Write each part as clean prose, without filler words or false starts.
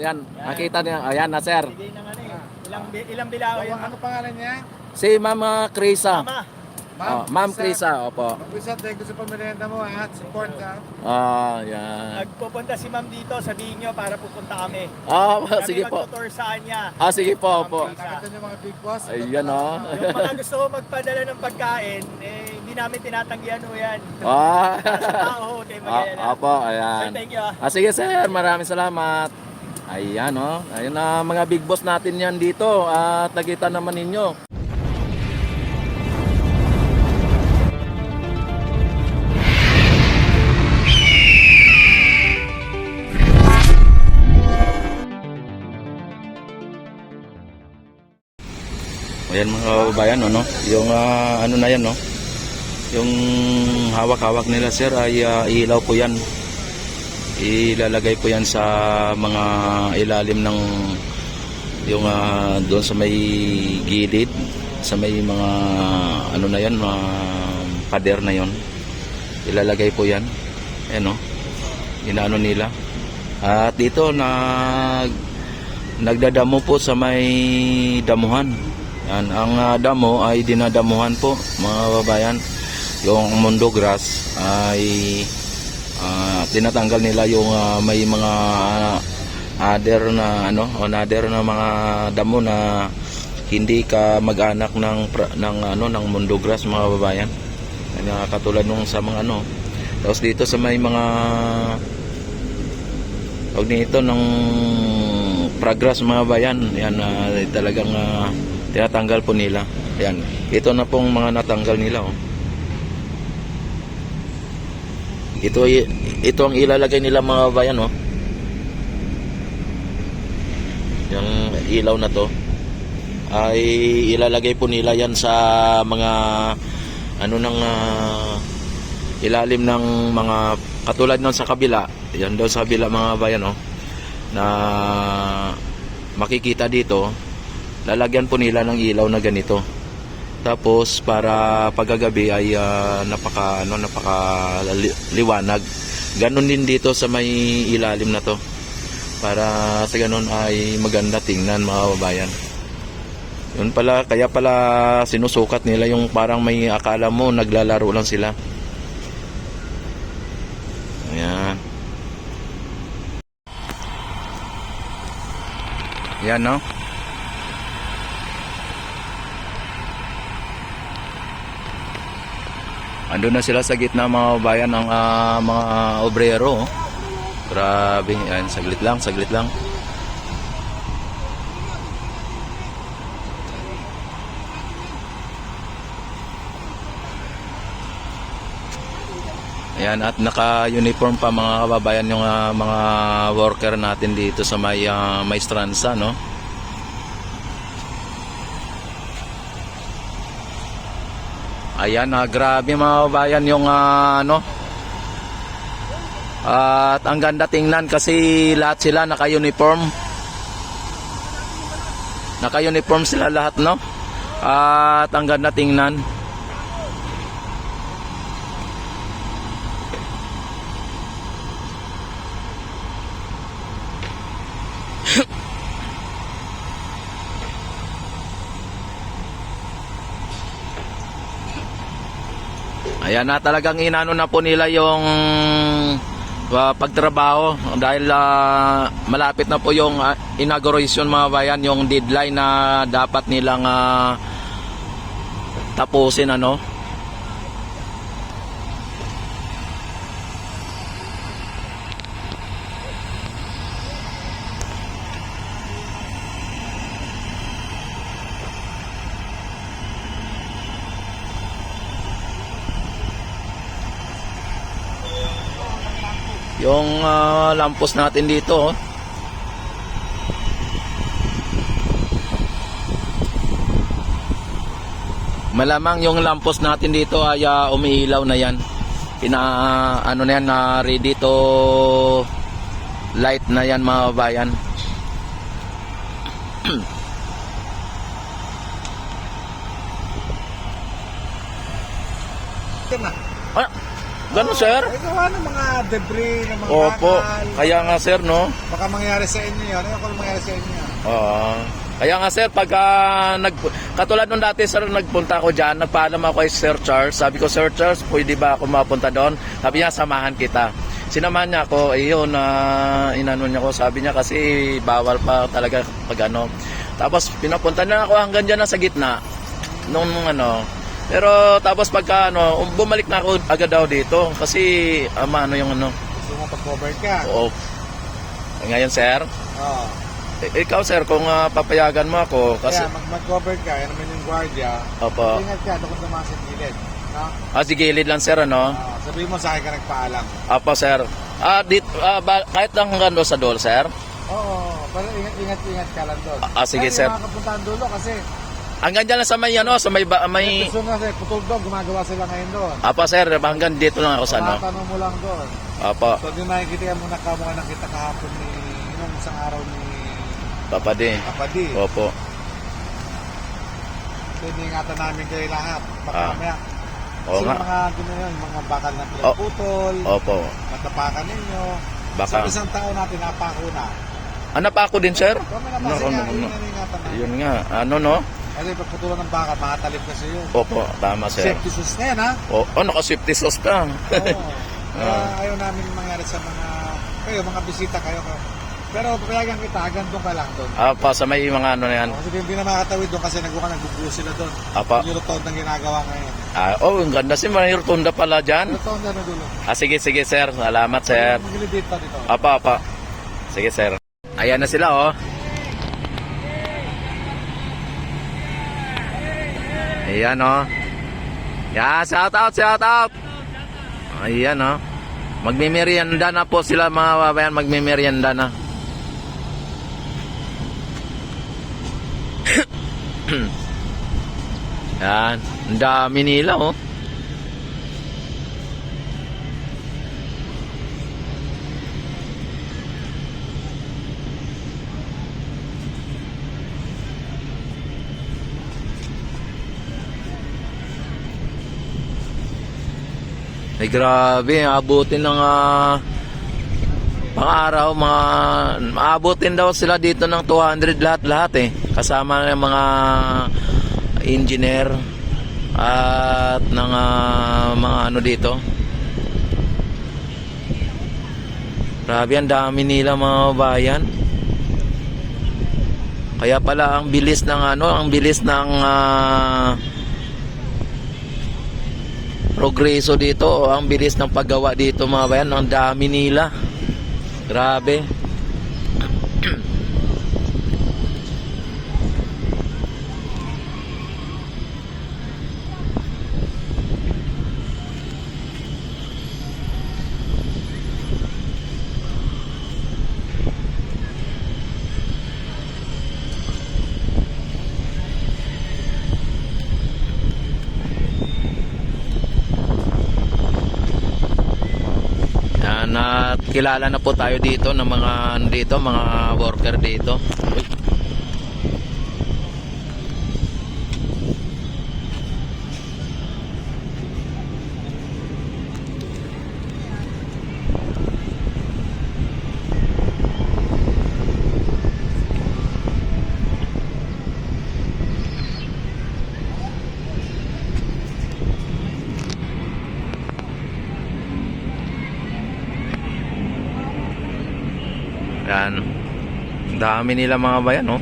Ayan, nakita niyo. Ayan na, sir. Bigay ng ano eh. Ilang bilao yan. Ano pangalan niya? Si Ma'am Krisa. Mama. Oh, Ma'am Krisa, opo. Mag-usap tayo gusto pa merienda mo at support ka. Yan. Nagpupunta si ma'am dito, sabihin nyo para pupunta kami. Sige po. Kami magtutour sa kanya. Sige po, opo. Nakita niyo mga big boss. Ayan, oh. Yung mga gusto ko magpadala ng pagkain, hindi namin tinatanggihan ho yan. Sa tao, tayo mag-alala. Opo, Sir, ayan. thank you. Sige, sir. Maraming salamat. Ayan, oh. Ayun na, mga big boss natin yan dito. At nakita naman ninyo. Ayan mga kababayan, no? Yung ano na yan, no? Yung hawak-hawak nila, sir, ay ilaw po yan. Ilalagay po yan sa mga ilalim ng yung doon sa may gilid, sa may mga ano na yan, mga pader na yon. Ilalagay po yan. Ayan, no? Inaano nila. At dito nagdadamo po sa may damuhan. Yan, ang damo ay dinadamuhan po mga babayan. Yung mundo grass ay tinatanggal nila yung may mga other na ano, other na mga damo na hindi ka mag-anak ng mundo grass mga babayan. Yan, katulad nung sa mga ano. Tapos dito sa may mga wag nito ng progress mga bayan. Yan talagang tinatanggal po nila. Ayan. Ito na pong mga natanggal nila. Oh. Ito ang ilalagay nila mga bayan. Oh. Yung ilaw na to ay ilalagay po nila yan sa mga ano ng ilalim ng mga katulad nun sa kabila. Yan doon sa kabila mga bayan. Oh, na makikita dito. Lalagyan po nila ng ilaw na ganito. Tapos para paggabi ay napaka liwanag. Ganon din dito sa may ilalim na to. Para sa ganon ay maganda tingnan mga babayan. Yun pala, kaya pala sinusukat nila yung parang may akala mo naglalaro lang sila. Ayan. Yan, no? Andun na sila sa gitna mga bayan ng mga obrero. Oh. Grabe, yan, saglit lang, saglit lang. Ayan, at naka-uniform pa mga kababayan yung mga worker natin dito sa may Maestranza, no? Ayan, grabe mga kababayan yung ano. At ang ganda tingnan kasi lahat sila naka-uniform. Naka-uniform sila lahat, no? At ang ganda tingnan. Ayan na, talagang inano na po nila yung pagtrabaho dahil malapit na po yung inauguration mga bayan, yung deadline na dapat nilang tapusin ano. Yung lampos natin dito, oh. Malamang yung lampos natin dito ay umiilaw na yan. Ano na yan, ready to light na yan mga bayan. Ganun, sir? Ay, gawa ng mga debris, ng mga Opo. bakal. Kaya nga, sir, no? Baka mangyari sa inyo yun. Ano yung mangyari sa inyo? Oo. Kaya nga, sir, pagka katulad nung dati, sir, nagpunta ako dyan, nagpaalam ako kay Sir Charles. Sabi ko, Sir Charles, pwede ba ako mapunta doon? Sabi niya, samahan kita. Sinamahan niya ako, ayun, inano niya ko, sabi niya kasi bawal pa talaga pag ano. Tapos pinapunta na ako hanggang dyan na sa gitna. Nung ano. Pero tapos pagka ano, bumalik na ako agad daw dito kasi ano yung ano. Gusto mo pag-cover ka? Oo. Ngayon, sir, Oo. ikaw, sir, kung papayagan mo ako kasi Kaya mag-cover ka, yan naman yung guardia. Opo. Ingat ka, doon naman sa gilid. No? Si gilid lang, sir, ano? Sabihin mo sa akin ka nagpaalam. Opo, sir. Kahit lang hanggang doon sa dool, sir. Oo, pero ingat ka lang doon. Sige, Kaya sir. yung mga kapuntahan dulo kasi Hanggang dyan lang sa may ano, sa may gusto nga kasi putol doon, gumagawa sila ngayon doon. Apo, sir, hanggang dito lang ako sa ano. Tatanong mo lang doon. Apo, So, di makikita mo nakamukha nakita kahapon ni yung isang araw ni papadi. Kapadi. Opo. So, iniingatan namin kayo lahat. Baka Ah. mamaya. Oo Kasi nga. mga gano'n yun, mga bakal na pinaputol, Opo. matapakan ninyo. Baka. So, isang taon natin napako na. Pa ako din, sir? Kung may napansin nga, yun ang ingatan natin. Yun nga. Ano, no? Kasi pagputulan ng bakal, makatalip kasi yun. Opo, tama, sir. Safety sus na yan, ha? Naka-safety sauce pa. Oo. Kaya ayaw namin mangyari sa mga bisita kayo. Pero papayagan kita, hanggang doon ka lang doon. Sa may mga ano na yan. Kasi hindi na makatawid doon kasi nagbubuo sila doon. Apa. Yung rotonda ang ginagawa ngayon. Ang ganda si may rotunda pala dyan. Rotonda na dulo. Sige, sir. Salamat, sir. Magilid dito. Apa. Sige, sir. Ayan na sila, oh. Ayan, oh. Yeah, shout out. Ayan, oh. Magmimerienda na po sila, mga babayan. Magmimerienda na. Yan. Ang dami nila, oh. Ay, grabe, abutin ng pang-araw, maabutin daw sila dito ng 200 lahat eh. Kasama ng mga engineer at ng mga ano dito. Grabe, ang dami nila, mga bayan. Kaya pala ang bilis ng progreso dito, ang bilis ng paggawa dito, mga bayan. Ang dami nila, grabe. Yan, at kilala na po tayo dito ng mga worker dito. Uy. Yan. Ang dami nila, mga bayan, no?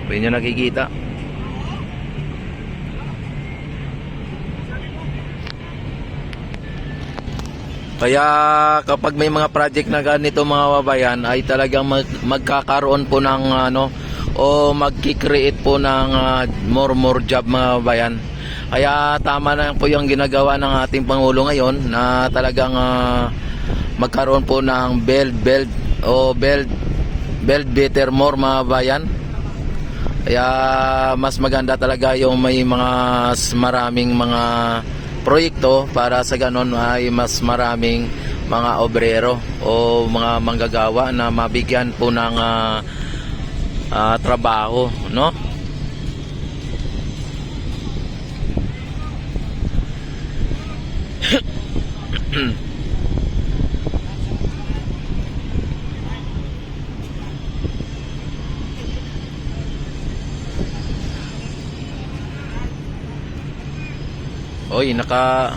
Pwede nyo nakikita. Kaya kapag may mga project na ganito, mga babayan, ay talagang magkakaroon po ng o magki-create po ng more job, mga babayan. Kaya tama na po yung ginagawa ng ating Pangulo ngayon na talagang magkaroon po ng build better more, mga bayan. Kaya mas maganda talaga yung may mga maraming mga proyekto para sa ganon ay mas maraming mga obrero o mga manggagawa na mabigyan po ng trabaho, no? Oy, naka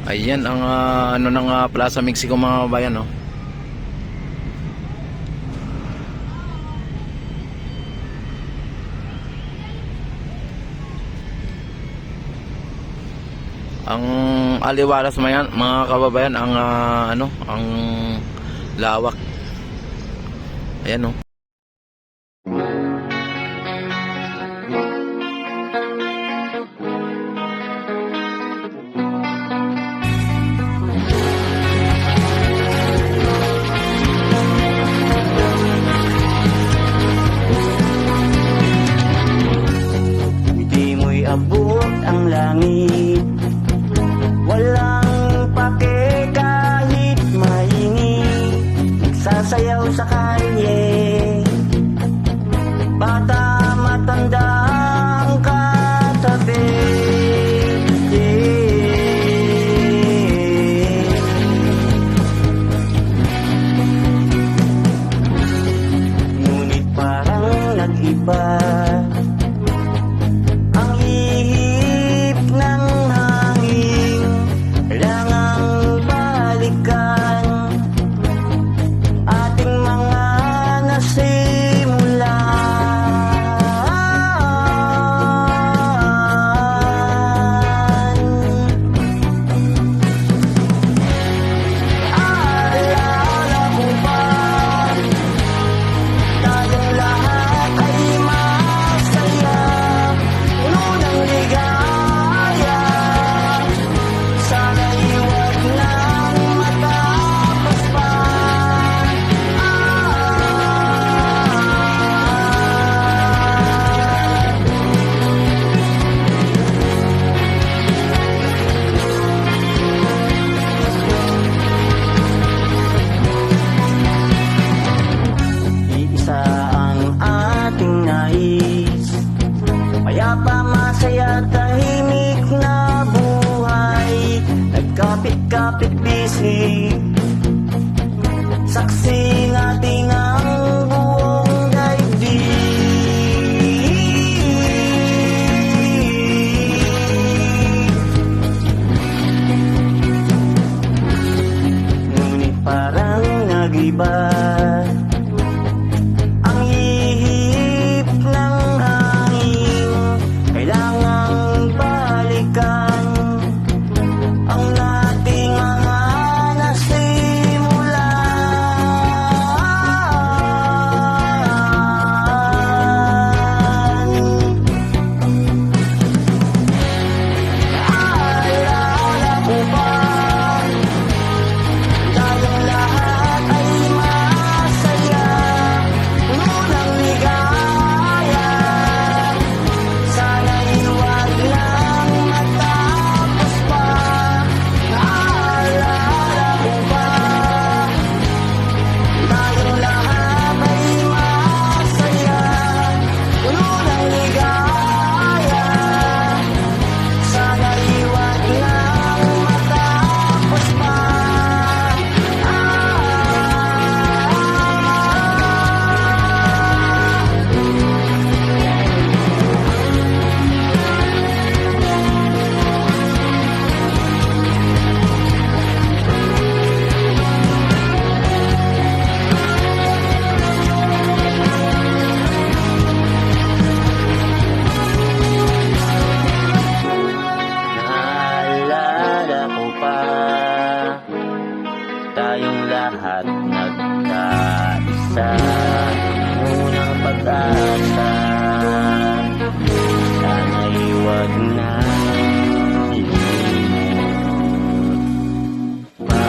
Ayan ang ano ng Plaza Mexico mga kabayan, no. Ang aliwalas mga kababayan, ang ano, ang lawak. Ayan, no. Di mo'y abot ang langit, walang pake kahit mainit. Nagsasayaw sa kalye, bata matanda ang katabi. Ngunit parang nag-iba ang ihip ng hangin. Kailangang balikan ating mga nasimulan. Alala ko ba, tayong lahat ay masaya, puno ng ligaya. Sana'y huwag nang matapos pa. Iisa ang ating nais, payapa, masaya, tahimik na buhay. Nagkapit-kapit bisig, saksi natin ang buong daigdig. Ngunit parang nag-iba ang ihip ng hangin. Kailangang balikan ang nating mga nasimulan. Naalala ko ba, tayong lahat ay masaya, puno ng ligaya. Sana'y huwag nang matapos pa. Naalala ko ba, tayong lahat ay masaya, puno ng ligaya. Sana'y huwag nang matapos pa. Naalala ko pa, tayong lahat nagkaisa, unang pag-asa. Sana'y huwag nang limot pa.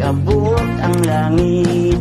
Pag-abot ang langit